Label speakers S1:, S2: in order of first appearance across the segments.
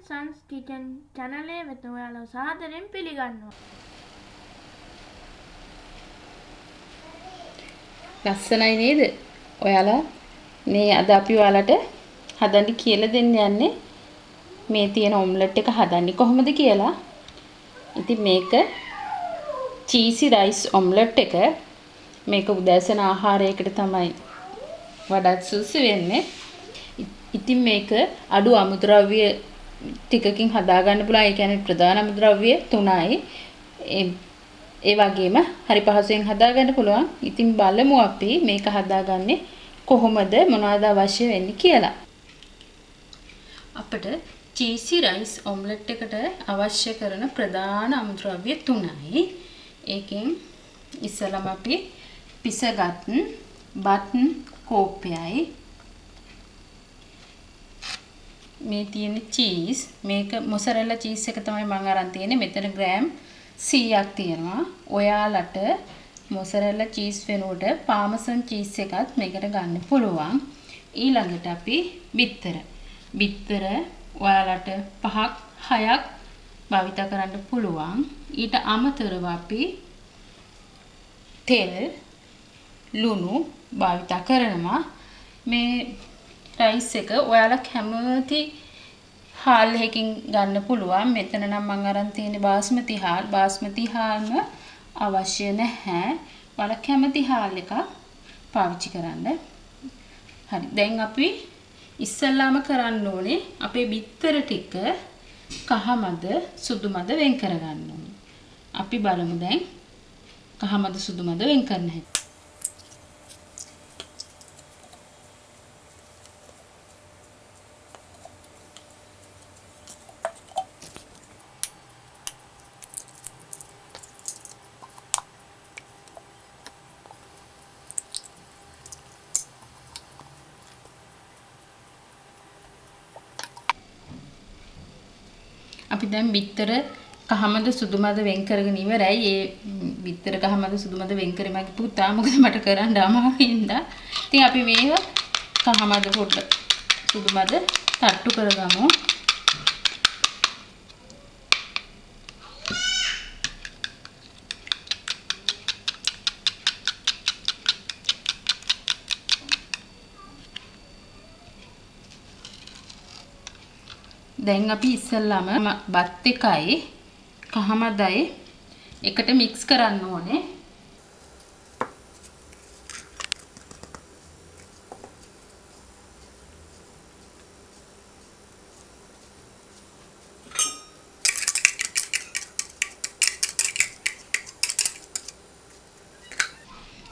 S1: සන්ස් kitchen channel එක වෙත ඔයාලව සාදරයෙන් පිළිගන්නවා.
S2: ලස්සනයි නේද? ඔයාලා මේ අද අපි ඔයාලට හදන්න කියලා දෙන්න යන්නේ මේ තියෙන ඔම්ලට් එක හදන්නේ කොහොමද කියලා. ඉතින් මේක චීසි රයිස් ඔම්ලට් එක මේක උදෑසන ආහාරයකට තමයි වඩාත් සුදුසු වෙන්නේ. ඉතින් මේක අඩු අමුද්‍රව්‍ය ටිකකින් හදා ගන්න පුළුවන්. ඒ කියන්නේ ප්‍රධාන අමුද්‍රව්‍ය 3යි. ඒ වගේම හරි පහසුවෙන් හදා ගන්න පුළුවන්. ඉතින් බලමු අපි මේක හදාගන්නේ කොහොමද, මොනවද අවශ්‍ය වෙන්නේ කියලා. අපිට චීසි රයිස් ඔම්ලට් එකට අවශ්‍ය කරන ප්‍රධාන අමුද්‍රව්‍ය 3යි. ඒකෙන් ඉස්සෙල්ලාම අපි පිසගත් බත් කෝප්පයයි, මේ තියෙන චීස්, මේක මොසරෙල්ලා චීස් එක තමයි මම අරන් තියෙන්නේ. මෙතන ග්‍රෑම් 100ක් තියෙනවා. ඔයාලට මොසරෙල්ලා චීස් වෙනුවට පාමසන් චීස් එකත් මේකට ගන්න පුළුවන්. ඊළඟට අපි බිත්තර ඔයාලට 5ක් 6ක් භාවිත කරන්න පුළුවන්. ඊට අමතරව අපි තෙල්, ලුණු භාවිත කරනවා. මේ රයිස් එක ඔයාලා කැමති හාල් එකකින් ගන්න පුළුවන්. මෙතන නම් මම අරන් තියෙන්නේ බාස්මති හාල්. බාස්මති හාල්ම අවශ්‍ය නැහැ. ඔයාලා කැමති හාල් එකක් පාවිච්චි කරන්න. හරි. දැන් අපි ඉස්සල්ලාම කරන්න ඕනේ අපේ බිත්තර ටික කහමද සුදුමද වෙන් කරගන්න ඕනේ. අපි බලමු දැන් කහමද සුදුමද වෙන් කරන්න හැටි. අපි දැන් බිත්තර කහමද සුදුමද වෙන් කරගෙන ඉවරයි. ඒ බිත්තර කහමද සුදුමද වෙන් කරේ මගේ පුතා. මොකද මට කරන්න අමාරුයි හින්දා. ඉතින් අපි මේව කහමද පොඩ්ඩ සුදුමද තට්ටු කරගමු. දැන් අපි ඉස්සල්ලාම බත් එකයි කහමදයි එකට මික්ස් කරන්න ඕනේ.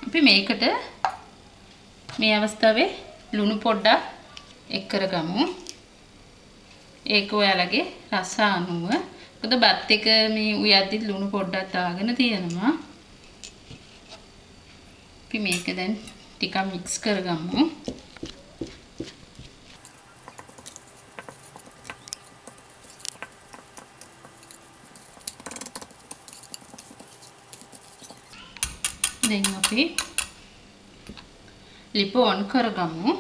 S2: අපි මේකට මේ අවස්ථාවේ ලුණු පොඩ්ඩක් එක් කරගමු. ඒක ඔයාලගේ රස අනුව. මොකද බත් එක මේ උයද්දි ලුණු පොඩ්ඩක් දාගෙන තියෙනවා. අපි මේක දැන් ටිකක් මික්ස් කරගමු. දැන් අපි ලිප ඔන් කරගමු.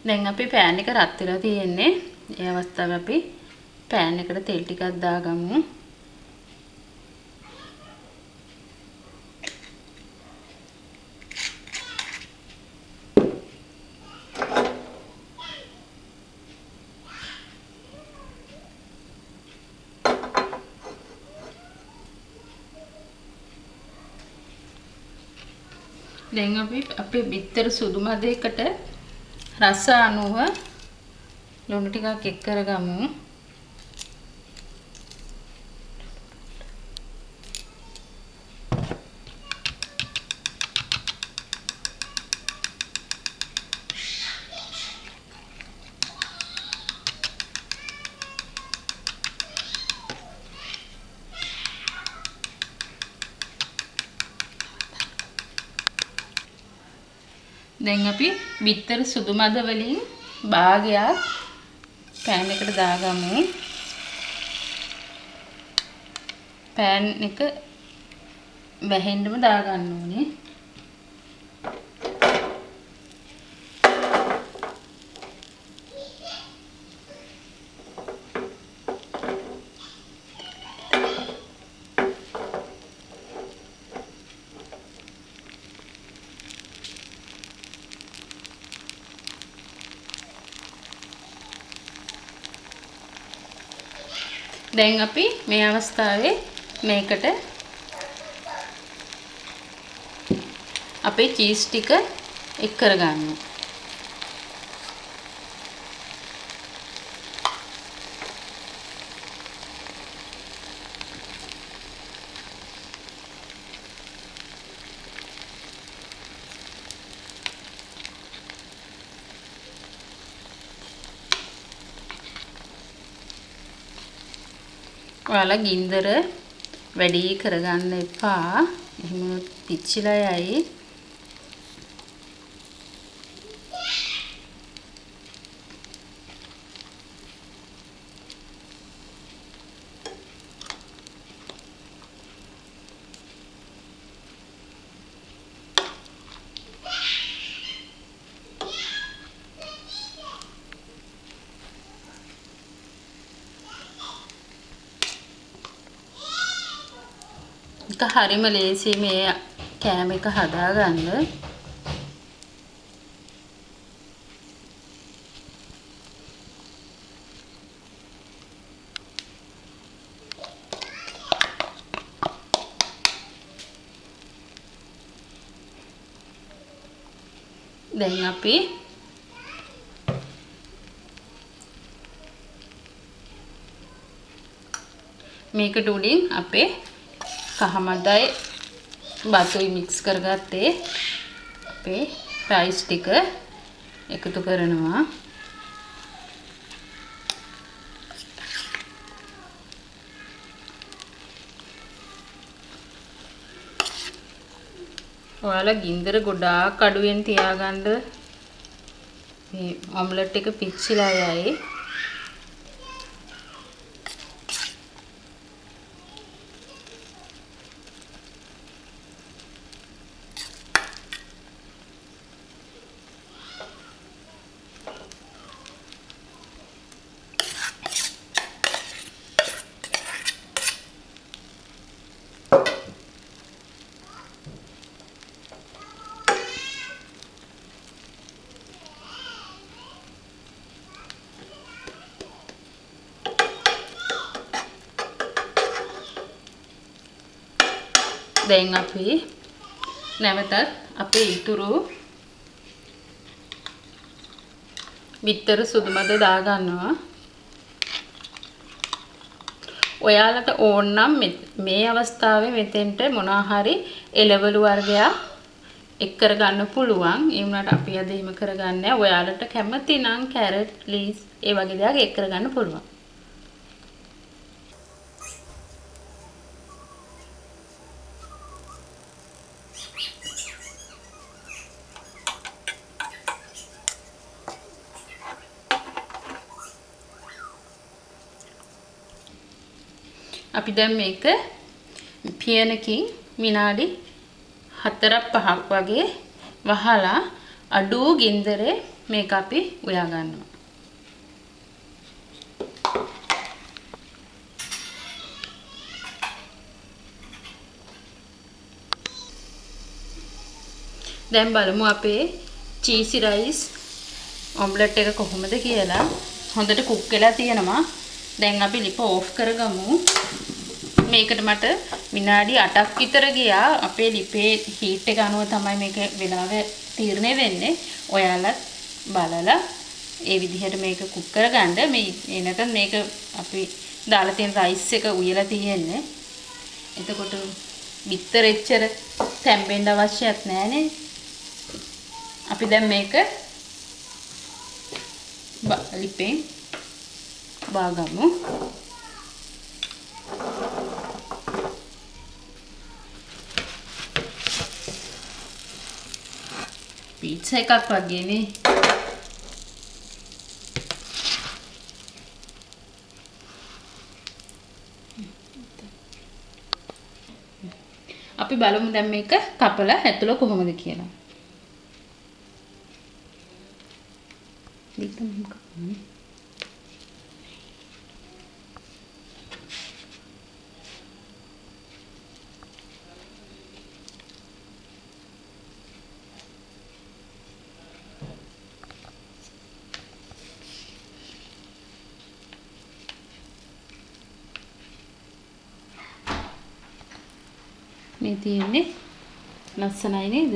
S2: දැන් අපි පෑන් එක රත් වෙලා තියෙන්නේ. ඒ අවස්ථාවේ අපි පෑන් එකට තෙල් ටිකක් දාගමු. දැන් අපි අපේ බිත්තර සුදු මදයකට රස අනුව ලුණු ටිකක් එක් කරගමු. දැන් අපි බිත්තර සුදු මද වලින් භාගයක් පෑන් එකට දාගමු. පෑන් එක වැහෙන්නම දාගන්න ඕනේ. දැන් අපි මේ අවස්ථාවේ මේකට අපේ චීස් ටික එක් කරගන්නවා. ඔයාලා ගින්දර වැඩි කරගන්න එපා. එහෙම පිච්චිලා යයි. එක හරිම ලේසි මේ කෑම එක හදාගන්න. දැන් අපි මේකට උඩින් අපේ කහමදයි බතුයි මික්ස් කරගත්තේ අපේ රයිස් ටික එකතු කරනවා. ඔයාලා ගින්දර ගොඩාක් අඩුවෙන් තියාගන්න. මේ ඔම්ලට් එක පිච්චිලා යයි. දැන් අපි නැවතත් අපේ ඉතුරු බිත්තර සුදු මද දාගන්නවා. ඔයාලට ඕන නම් මේ අවස්ථාවේ මෙතෙන්ට මොනවා හරි එළවලු වර්ගයක් එක් කරගන්න පුළුවන්. ඒ වුණාට අපි අද එහෙම කරගන්නේ නැහැ. ඔයාලට කැමති නම් කැරට්, ලීස් ඒ වගේ දේවල් එක් කරගන්න පුළුවන්. අපි දැන් මේක පියනකින් විනාඩි 4-5ක් වගේ වහලා අඩු ගින්දරේ මේක අපි උයා ගන්නවා. දැන් බලමු අපේ චීසි රයිස් ඔම්ලට් එක කොහොමද කියලා. හොඳට කුක් වෙලා තියෙනවා. දැන් අපි ලිප ඕෆ් කරගමු. මේකට මට විනාඩි 8ක් විතර ගියා. අපේ ලිපේ හීට් එක අනුව තමයි මේක වෙලාව තීරණය වෙන්නේ. ඔයාලත් බලලා ඒ විදිහට මේක කුක් කරගන්න. මේ නැත්නම් මේක අපි දාලා තියෙන රයිස් එක උයලා තියෙන්නේ. එතකොට බිත්තර එච්චර තැම්බෙන්න අවශ්‍යත් නැහැනේ. අපි දැන් මේක ලිපෙන් බාගමු. අපි පීට්සා එකක් වගේ නේ. අපි බලමු දැන් මේක කපලා ඇතුළ කොහොමද කියලා. මේ තියෙන්නේ ලස්සනයි නේද?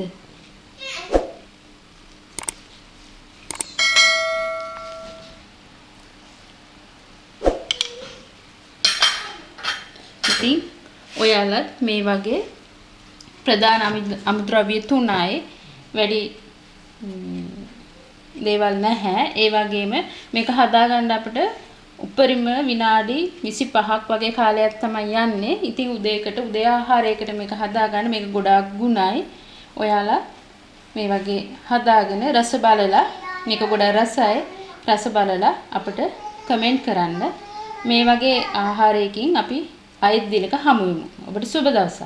S2: ඉතින් ඔයාලත් මේ වගේ ප්‍රධාන අමුද්‍රව්‍ය 3යි වැඩි දේවල් නැහැ. ඒ වගේම මේක හදාගන්න අපිට උපරිම විනාඩි 25ක් වගේ කාලයක් තමයි යන්නේ. ඉතින් උදේ ආහාරයකට මේක හදාගන්න මේක ගොඩාක් ගුණයි. ඔයාලා මේ වගේ හදාගෙන රස බලලා මේක ගොඩාක් රසයි. රස බලලා අපිට කමෙන්ට් කරන්න. මේ වගේ ආහාරයකින් අපි අයිත් දිනක හමු වෙමු. ඔබට සුබ දවසක්.